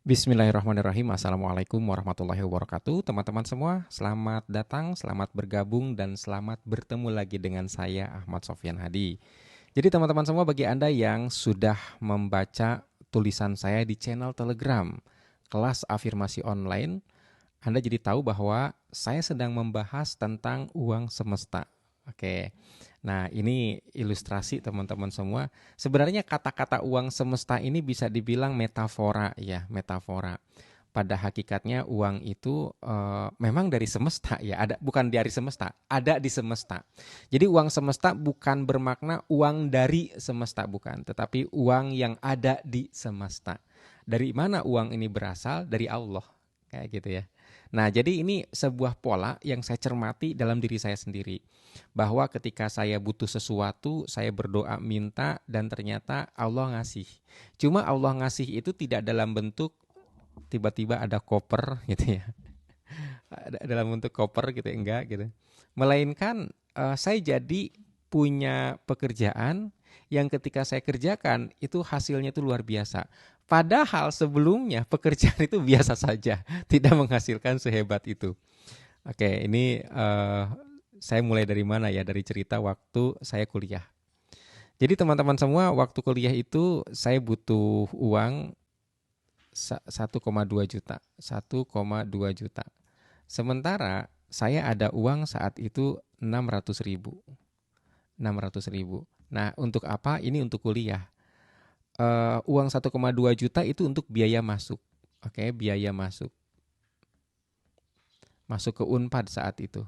Bismillahirrahmanirrahim. Assalamualaikum warahmatullahi wabarakatuh. Teman-teman semua, selamat datang, selamat bergabung, dan selamat bertemu lagi dengan saya, Ahmad Sofyan Hadi. Jadi teman-teman semua, bagi Anda yang sudah membaca tulisan saya di channel Telegram, kelas afirmasi online, Anda jadi tahu bahwa saya sedang membahas tentang uang semesta. Oke, nah ini ilustrasi teman-teman semua. Sebenarnya kata-kata uang semesta ini bisa dibilang metafora ya, metafora. Pada hakikatnya uang itu memang dari semesta ya, ada bukan dari semesta, ada di semesta. Jadi uang semesta bukan bermakna uang dari semesta bukan, tetapi uang yang ada di semesta. Dari mana uang ini berasal? Dari Allah, kayak gitu ya. Nah, jadi ini sebuah pola yang saya cermati dalam diri saya sendiri. Bahwa ketika saya butuh sesuatu, saya berdoa minta dan ternyata Allah ngasih. Cuma Allah ngasih itu tidak dalam bentuk tiba-tiba ada koper gitu ya. Dalam bentuk koper gitu enggak gitu. Melainkan saya jadi punya pekerjaan yang ketika saya kerjakan itu hasilnya itu luar biasa. Padahal sebelumnya pekerjaan itu biasa saja, tidak menghasilkan sehebat itu. Oke, ini saya mulai dari mana ya? Dari cerita waktu saya kuliah. Jadi teman-teman semua, waktu kuliah itu saya butuh uang 1,2 juta. 1,2 juta. Sementara saya ada uang saat itu 600 ribu. 600 ribu. Nah, untuk apa? Ini untuk kuliah. Uang 1,2 juta itu untuk biaya masuk. Oke, biaya masuk. Masuk ke Unpad saat itu.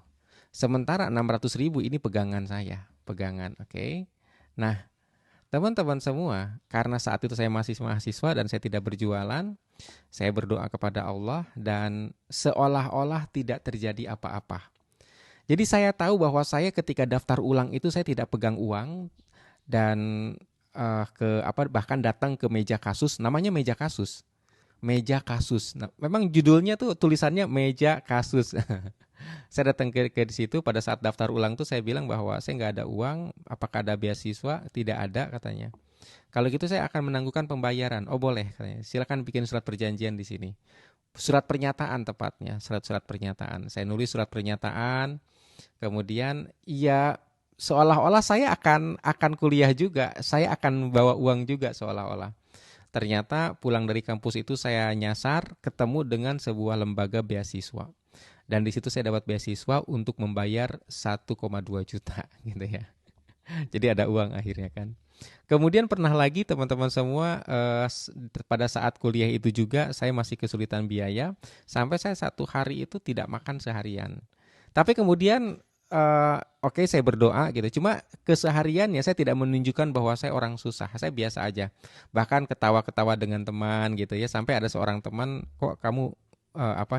Sementara 600 ribu ini pegangan saya. Pegangan, oke. Nah, teman-teman semua, karena saat itu saya masih mahasiswa dan saya tidak berjualan, saya berdoa kepada Allah dan seolah-olah tidak terjadi apa-apa. Jadi saya tahu bahwa saya ketika daftar ulang itu saya tidak pegang uang dan ke apa bahkan datang ke meja kasus, namanya meja kasus. Meja kasus. Nah, memang judulnya tuh tulisannya meja kasus. Saya datang ke di situ pada saat daftar ulang tuh saya bilang bahwa saya nggak ada uang, apakah ada beasiswa? Tidak ada katanya. Kalau gitu saya akan menangguhkan pembayaran. Oh boleh katanya. Silakan bikin surat perjanjian di sini. Surat pernyataan tepatnya, surat-surat pernyataan. Saya nulis surat pernyataan, kemudian ya seolah-olah saya akan kuliah juga, saya akan bawa uang juga seolah-olah. Ternyata pulang dari kampus itu saya nyasar ketemu dengan sebuah lembaga beasiswa. Dan di situ saya dapat beasiswa untuk membayar 1,2 juta gitu ya. Jadi ada uang akhirnya kan. Kemudian pernah lagi teman-teman semua pada saat kuliah itu juga saya masih kesulitan biaya sampai saya satu hari itu tidak makan seharian. Tapi kemudian oke saya berdoa gitu. Cuma kesehariannya saya tidak menunjukkan bahwa saya orang susah. Saya biasa aja. Bahkan ketawa-ketawa dengan teman gitu ya. Sampai ada seorang teman, kok kamu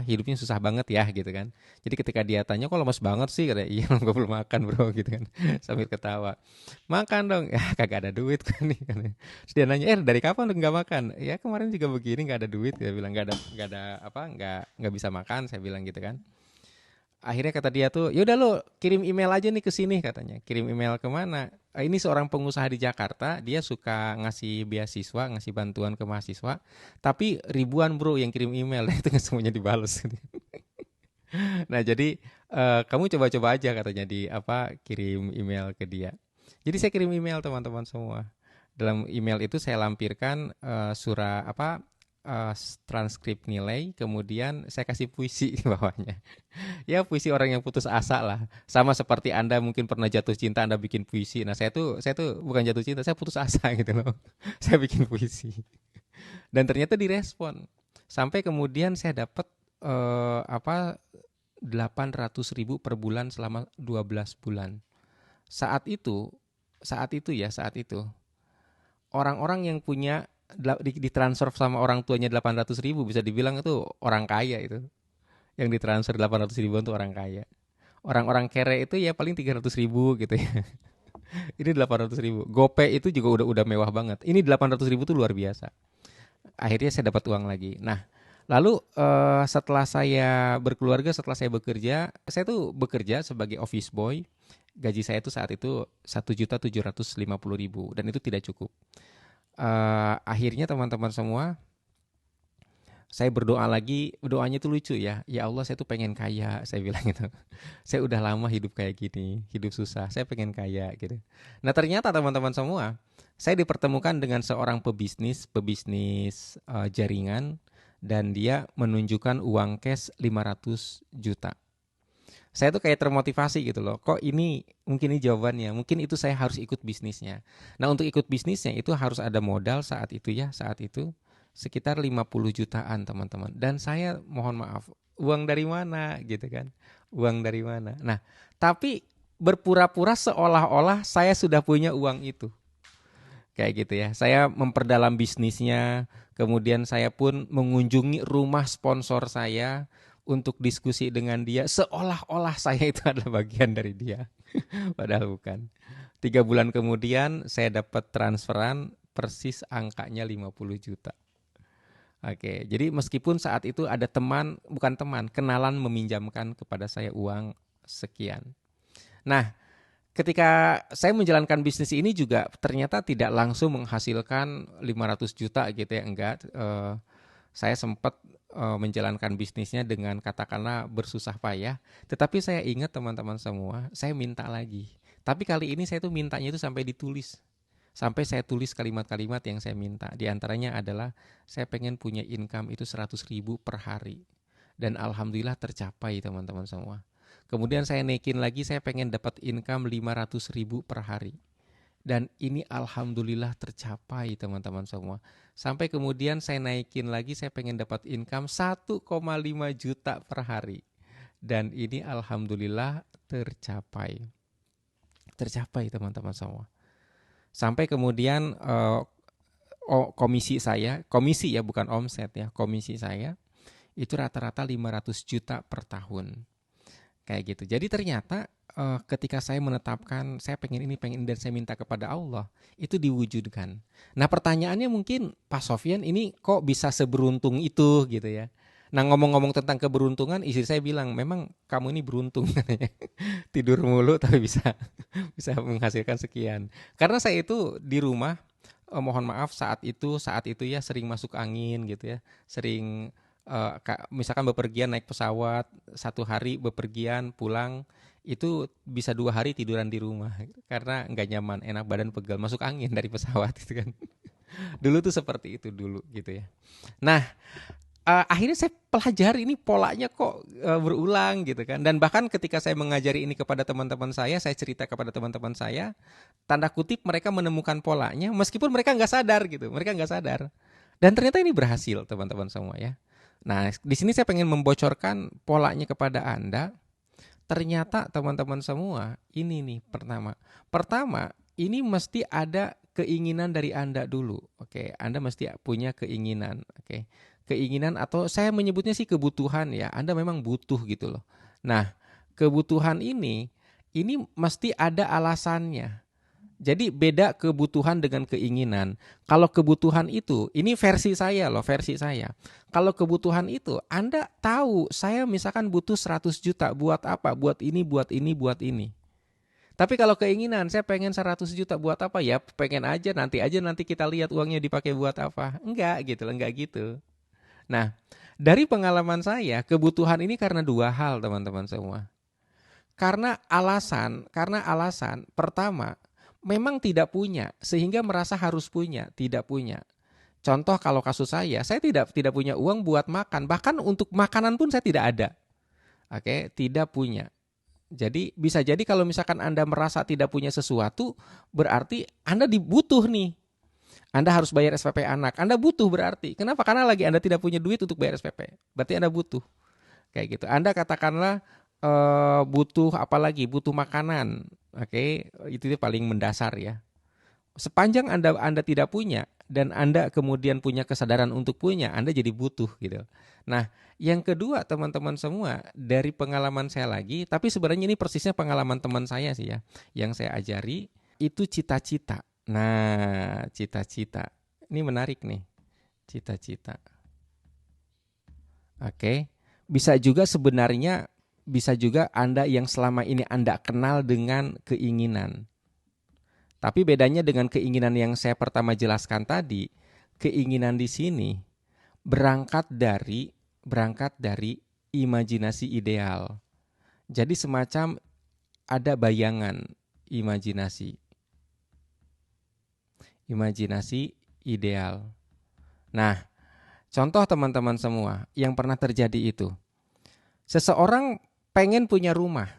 hidupnya susah banget ya gitu kan. Jadi ketika dia tanya kok lemes banget sih, kata iya gue belum makan bro gitu kan. Sambil ketawa. Makan dong. Ya kagak ada duit kan nih. Terus dia nanya, dari kapan lu nggak makan? Ya kemarin juga begini nggak ada duit. Dia bilang nggak bisa makan. Saya bilang gitu kan. Akhirnya kata dia tuh, yaudah lo kirim email aja nih ke sini katanya. Kirim email kemana? Ini seorang pengusaha di Jakarta, dia suka ngasih beasiswa, ngasih bantuan ke mahasiswa. Tapi ribuan bro yang kirim email, itu nggak semuanya dibales. Nah jadi kamu coba-coba aja katanya kirim email ke dia. Jadi saya kirim email teman-teman semua. Dalam email itu saya lampirkan surah transkrip nilai, kemudian saya kasih puisi di bawahnya. Ya puisi orang yang putus asa lah. Sama seperti Anda mungkin pernah jatuh cinta, Anda bikin puisi. Nah saya tuh bukan jatuh cinta, saya putus asa gitu loh. Saya bikin puisi. Dan ternyata direspon. Sampai kemudian saya dapat eh, apa 800 ribu per bulan selama 12 bulan. Saat itu, saat itu orang-orang yang punya ditransfer sama orang tuanya 800 ribu bisa dibilang itu orang kaya itu. Yang ditransfer 800 ribu untuk orang kaya. Orang-orang kere itu ya paling 300 ribu gitu ya. Ini 800 ribu. GoPay itu juga udah mewah banget. Ini 800 ribu tuh luar biasa. Akhirnya saya dapat uang lagi. Nah, lalu setelah saya berkeluarga, setelah saya bekerja, saya tuh bekerja sebagai office boy. Gaji saya tuh saat itu 1.750.000 dan itu tidak cukup. Akhirnya teman-teman semua, Saya berdoa lagi, doanya itu lucu ya. Ya Allah, saya tuh pengen kaya, saya bilang gitu. Saya udah lama hidup kayak gini, hidup susah, saya pengen kaya gitu. Nah ternyata teman-teman semua, saya dipertemukan dengan seorang pebisnis jaringan, dan dia menunjukkan uang cash 500 juta. Saya tuh kayak termotivasi gitu loh. Kok ini mungkin ini jawabannya. Mungkin itu saya harus ikut bisnisnya. Nah, untuk ikut bisnisnya itu harus ada modal saat itu ya, saat itu sekitar 50 jutaan, teman-teman. Dan saya mohon maaf, uang dari mana gitu kan? Uang dari mana? Nah, tapi berpura-pura seolah-olah saya sudah punya uang itu. Kayak gitu ya. Saya memperdalam bisnisnya, kemudian saya pun mengunjungi rumah sponsor saya untuk diskusi dengan dia seolah-olah saya itu adalah bagian dari dia. Padahal bukan. 3 bulan kemudian saya dapat transferan persis angkanya 50 juta. Oke, jadi meskipun saat itu ada teman, bukan teman, kenalan meminjamkan kepada saya uang sekian. Nah, ketika saya menjalankan bisnis ini juga ternyata tidak langsung menghasilkan 500 juta gitu ya, enggak. Saya sempat menjalankan bisnisnya dengan katakanlah bersusah payah. Tetapi saya ingat teman-teman semua, saya minta lagi. Tapi kali ini saya tuh mintanya itu sampai ditulis. Sampai saya tulis kalimat-kalimat yang saya minta. Di antaranya adalah saya pengen punya income itu 100.000 per hari. Dan alhamdulillah tercapai teman-teman semua. Kemudian saya naikin lagi, saya pengen dapat income 500.000 per hari. Dan ini alhamdulillah tercapai teman-teman semua. Sampai kemudian saya naikin lagi, saya pengen dapat income 1,5 juta per hari. Dan ini alhamdulillah tercapai. Tercapai teman-teman semua. Sampai kemudian komisi ya bukan omset ya, komisi saya itu rata-rata 500 juta per tahun. Kayak gitu. Jadi ternyata ketika saya menetapkan saya pengen ini dan saya minta kepada Allah, itu diwujudkan. Nah pertanyaannya mungkin Pak Sofyan ini kok bisa seberuntung itu gitu ya. Nah ngomong-ngomong tentang keberuntungan, istri saya bilang memang kamu ini beruntung. Tidur mulu tapi bisa bisa menghasilkan sekian. Karena saya itu di rumah, mohon maaf saat itu ya sering masuk angin gitu ya, sering misalkan bepergian naik pesawat 1 hari bepergian pulang itu bisa 2 hari tiduran di rumah karena nggak nyaman, enak badan pegal, masuk angin dari pesawat gitu kan. Dulu tuh seperti itu dulu gitu ya. Nah akhirnya saya pelajari ini polanya kok berulang gitu kan. Dan bahkan ketika saya mengajari ini kepada teman-teman saya cerita kepada teman-teman saya, tanda kutip mereka menemukan polanya meskipun mereka nggak sadar gitu, mereka nggak sadar. Dan ternyata ini berhasil teman-teman semua ya. Nah di sini saya pengen membocorkan polanya kepada Anda. Ternyata teman-teman semua ini nih pertama ini mesti ada keinginan dari Anda dulu. Oke, Anda mesti punya keinginan. Oke, keinginan atau saya menyebutnya sih kebutuhan ya. Anda memang butuh gitu loh. Nah, kebutuhan ini mesti ada alasannya. Jadi beda kebutuhan dengan keinginan. Kalau kebutuhan itu, ini versi saya loh, versi saya. Kalau kebutuhan itu, Anda tahu saya misalkan butuh 100 juta buat apa? Buat ini, buat ini, buat ini. Tapi kalau keinginan, saya pengen 100 juta buat apa ya? Pengen aja nanti kita lihat uangnya dipakai buat apa. Enggak gitu loh, enggak gitu. Nah, dari pengalaman saya, kebutuhan ini karena 2 hal teman-teman semua. Karena alasan pertama, memang tidak punya, sehingga merasa harus punya, tidak punya. Contoh kalau kasus saya tidak punya uang buat makan, bahkan untuk makanan pun saya tidak ada. Oke, tidak punya. Jadi bisa jadi kalau misalkan Anda merasa tidak punya sesuatu, berarti Anda dibutuh nih. Anda harus bayar SPP anak. Anda butuh berarti. Kenapa? Karena lagi Anda tidak punya duit untuk bayar SPP. Berarti Anda butuh. Kayak gitu. Anda katakanlah butuh apa lagi? Butuh makanan. Oke, itu paling mendasar ya. Sepanjang Anda tidak punya dan Anda kemudian punya kesadaran untuk punya, Anda jadi butuh gitu. Nah, yang kedua teman-teman semua, dari pengalaman saya lagi, tapi sebenarnya ini persisnya pengalaman teman saya sih ya, yang saya ajari itu cita-cita. Nah, cita-cita. Ini menarik nih. Cita-cita. Oke. Bisa juga Anda yang selama ini Anda kenal dengan keinginan. Tapi bedanya dengan keinginan yang saya pertama jelaskan tadi, keinginan di sini berangkat dari imajinasi ideal. Jadi semacam ada bayangan imajinasi ideal. Nah, contoh teman-teman semua yang pernah terjadi itu. Seseorang pengen punya rumah,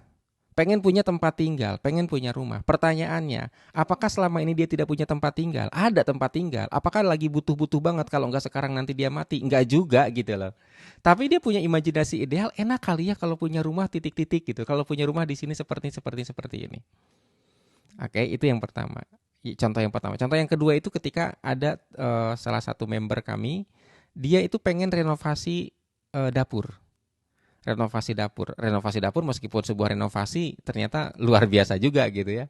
pengen punya tempat tinggal, pengen punya rumah. Pertanyaannya, apakah selama ini dia tidak punya tempat tinggal? Ada tempat tinggal. Apakah lagi butuh-butuh banget, kalau enggak sekarang nanti dia mati? Enggak juga gitu loh. Tapi dia punya imajinasi ideal, enak kali ya kalau punya rumah titik-titik gitu. Kalau punya rumah di sini seperti ini. Oke, itu yang pertama. Contoh yang pertama. Contoh yang kedua itu ketika ada salah satu member kami, dia itu pengen renovasi dapur. Renovasi dapur meskipun sebuah renovasi ternyata luar biasa juga gitu ya.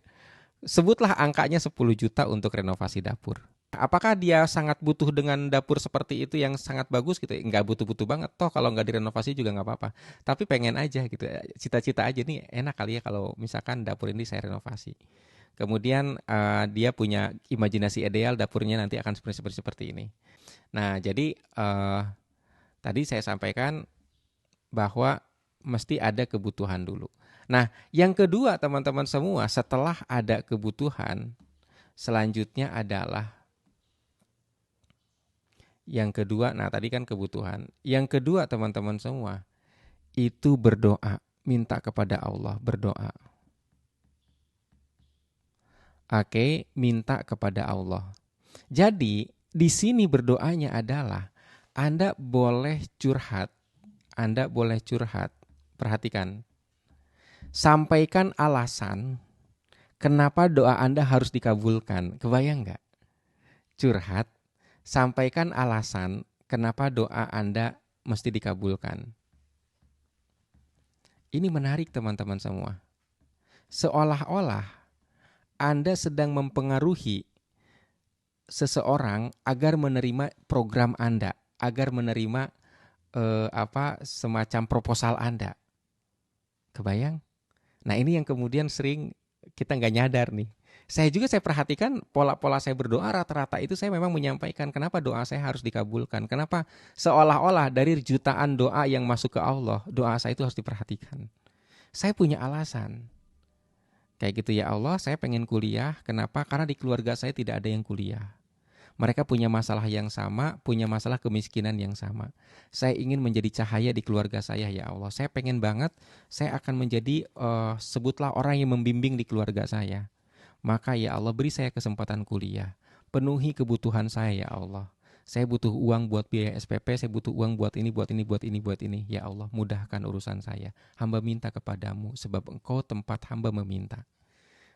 Sebutlah angkanya 10 juta untuk renovasi dapur. Apakah dia sangat butuh dengan dapur seperti itu yang sangat bagus gitu? Nggak butuh-butuh banget. Toh kalau nggak direnovasi juga nggak apa-apa. Tapi pengen aja gitu. Cita-cita aja nih, enak kali ya kalau misalkan dapur ini saya renovasi. Kemudian dia punya imajinasi ideal dapurnya nanti akan seperti ini. Nah, jadi tadi saya sampaikan bahwa mesti ada kebutuhan dulu. Nah, yang kedua teman-teman semua, setelah ada kebutuhan, selanjutnya adalah yang kedua, nah tadi kan kebutuhan. Yang kedua teman-teman semua, itu berdoa, minta kepada Allah, berdoa. Oke, minta kepada Allah. Jadi, di sini berdoanya adalah Anda boleh curhat. Perhatikan. Sampaikan alasan kenapa doa Anda harus dikabulkan. Kebayang nggak? Curhat, sampaikan alasan kenapa doa Anda mesti dikabulkan. Ini menarik teman-teman semua. Seolah-olah Anda sedang mempengaruhi seseorang agar menerima program Anda, agar menerima semacam proposal Anda. Kebayang? Nah, ini yang kemudian sering kita nggak nyadar nih. Saya perhatikan pola-pola saya berdoa rata-rata itu saya memang menyampaikan kenapa doa saya harus dikabulkan. Kenapa seolah-olah dari jutaan doa yang masuk ke Allah, doa saya itu harus diperhatikan. Saya punya alasan. Kayak gitu, ya Allah, saya pengen kuliah. Kenapa? Karena di keluarga saya tidak ada yang kuliah. Mereka punya masalah yang sama, punya masalah kemiskinan yang sama. Saya ingin menjadi cahaya di keluarga saya, ya Allah. Saya pengen banget, saya akan menjadi, sebutlah orang yang membimbing di keluarga saya. Maka ya Allah, beri saya kesempatan kuliah. Penuhi kebutuhan saya, ya Allah. Saya butuh uang buat biaya SPP, saya butuh uang buat ini. Ya Allah, mudahkan urusan saya. Hamba minta kepadamu, sebab Engkau tempat hamba meminta.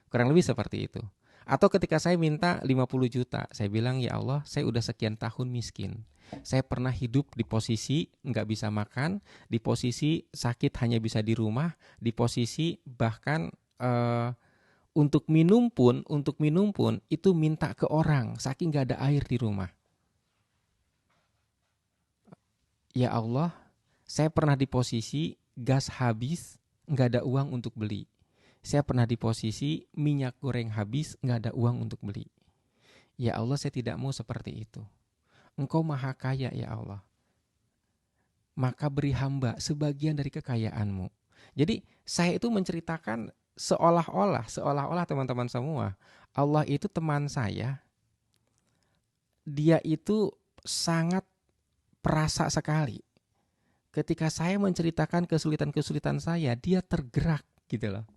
Kurang lebih seperti itu. Atau ketika saya minta 50 juta, saya bilang, ya Allah, saya udah sekian tahun miskin. Saya pernah hidup di posisi nggak bisa makan, di posisi sakit hanya bisa di rumah, di posisi bahkan untuk minum pun itu minta ke orang, saking nggak ada air di rumah. Ya Allah, saya pernah di posisi gas habis, nggak ada uang untuk beli. Saya pernah di posisi minyak goreng habis, nggak ada uang untuk beli. Ya Allah, saya tidak mau seperti itu. Engkau maha kaya, ya Allah. Maka beri hamba sebagian dari kekayaanmu. Jadi saya itu menceritakan seolah-olah teman-teman semua, Allah itu teman saya. Dia itu sangat perasa sekali. Ketika saya menceritakan kesulitan-kesulitan saya, dia tergerak gitu loh.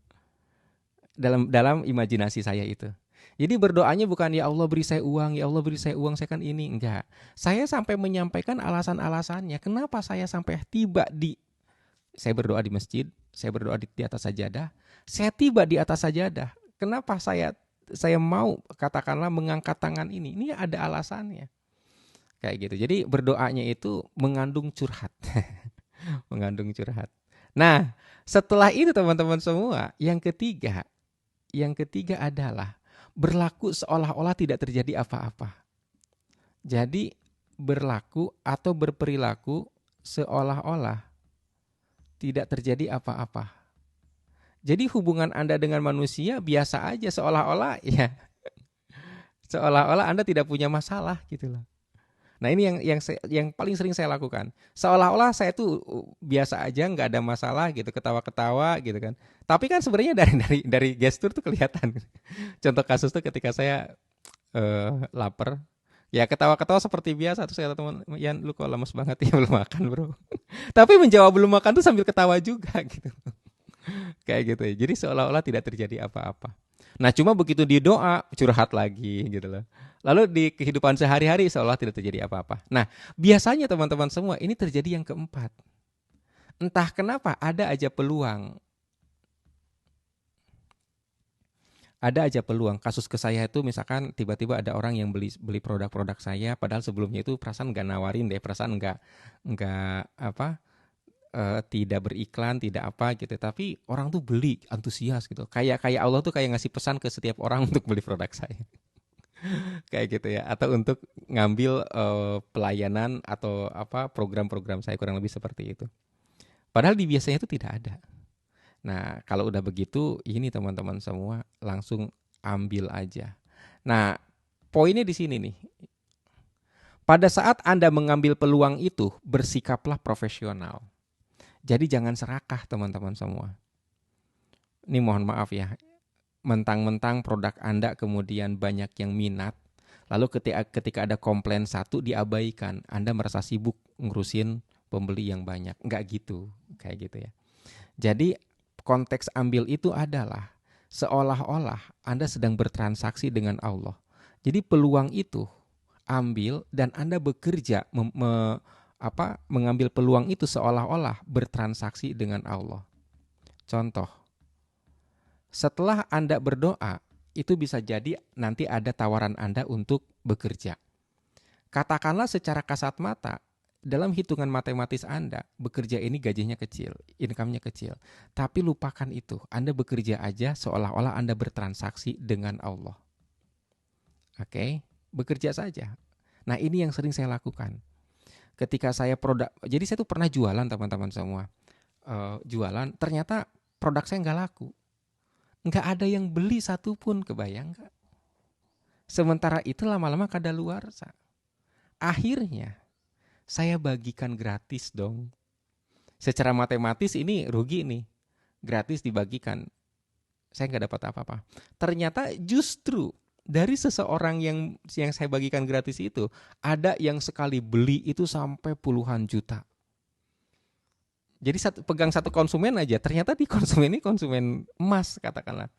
Dalam imajinasi saya itu. Jadi berdoanya bukan ya Allah beri saya uang, ya Allah beri saya uang, saya kan ini, enggak. Saya sampai menyampaikan alasan-alasannya kenapa saya sampai tiba di, saya berdoa di masjid, saya berdoa di atas sajadah, saya tiba di atas sajadah. Kenapa saya mau katakanlah mengangkat tangan ini? Ini ada alasannya. Kayak gitu. Jadi berdoanya itu mengandung curhat. Mengandung curhat. Nah, setelah itu teman-teman semua, yang ketiga adalah berlaku seolah-olah tidak terjadi apa-apa. Jadi berlaku atau berperilaku seolah-olah tidak terjadi apa-apa. Jadi hubungan Anda dengan manusia biasa aja, seolah-olah Anda tidak punya masalah gitu loh. Nah ini yang paling sering saya lakukan. Seolah-olah saya tuh biasa aja, nggak ada masalah gitu, ketawa-ketawa gitu kan. Tapi kan sebenarnya dari gestur tuh kelihatan. Contoh kasus tuh ketika saya lapar, ya ketawa-ketawa seperti biasa. Terus kata teman, Yan lu kok lemes banget ya belum makan bro. Tapi menjawab belum makan tuh sambil ketawa juga gitu. Kayak gitu ya. Jadi seolah-olah tidak terjadi apa-apa. Nah cuma begitu di doa curhat lagi gitu loh. Lalu di kehidupan sehari-hari seolah tidak terjadi apa-apa. Nah biasanya teman-teman semua ini terjadi yang keempat. Entah kenapa ada aja peluang. Ada aja peluang. Kasus ke saya itu misalkan tiba-tiba ada orang yang beli beli produk-produk saya, padahal sebelumnya itu perasaan nggak nawarin deh, perasaan nggak apa tidak beriklan, tidak apa gitu. Tapi orang tuh beli antusias gitu. Kayak kayak Allah tuh kayak ngasih pesan ke setiap orang untuk beli produk saya. Kayak gitu ya. Atau untuk ngambil pelayanan atau apa program-program saya kurang lebih seperti itu. Padahal di biasanya itu tidak ada. Nah, kalau udah begitu, ini teman-teman semua langsung ambil aja. Nah, poinnya di sini nih. Pada saat Anda mengambil peluang itu, bersikaplah profesional. Jadi jangan serakah teman-teman semua. Ini mohon maaf ya, mentang-mentang produk Anda kemudian banyak yang minat, lalu ketika ada komplain satu diabaikan, Anda merasa sibuk ngurusin pembeli yang banyak. Enggak gitu, kayak gitu ya. Jadi konteks ambil itu adalah seolah-olah Anda sedang bertransaksi dengan Allah. Jadi peluang itu ambil dan Anda bekerja mengambil peluang itu seolah-olah bertransaksi dengan Allah. Contoh, setelah Anda berdoa, itu bisa jadi nanti ada tawaran Anda untuk bekerja. Katakanlah secara kasat mata, dalam hitungan matematis Anda, bekerja ini gajinya kecil, income-nya kecil. Tapi lupakan itu, Anda bekerja aja seolah-olah Anda bertransaksi dengan Allah. Oke, bekerja saja. Nah ini yang sering saya lakukan. Ketika saya jadi saya tuh pernah jualan teman-teman semua. Jualan, ternyata produk saya nggak laku. Nggak ada yang beli satupun, kebayang nggak? Sementara itu lama-lama kadaluarsa. Akhirnya saya bagikan gratis dong. Secara matematis ini rugi nih. Gratis dibagikan. Saya nggak dapat apa-apa. Ternyata justru dari seseorang yang saya bagikan gratis itu, ada yang sekali beli itu sampai puluhan juta. Jadi pegang satu konsumen aja, ternyata di konsumen ini konsumen emas katakanlah.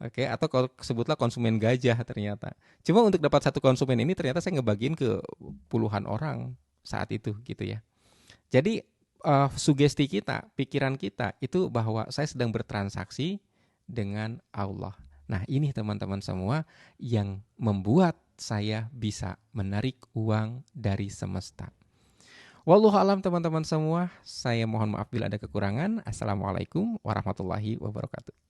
Oke, atau kalau sebutlah konsumen gajah ternyata. Cuma untuk dapat satu konsumen ini ternyata saya ngebagiin ke puluhan orang saat itu gitu ya. Jadi sugesti kita, pikiran kita itu bahwa saya sedang bertransaksi dengan Allah. Nah ini teman-teman semua yang membuat saya bisa menarik uang dari semesta. Wallahu alam teman-teman semua, saya mohon maaf bila ada kekurangan. Assalamualaikum warahmatullahi wabarakatuh.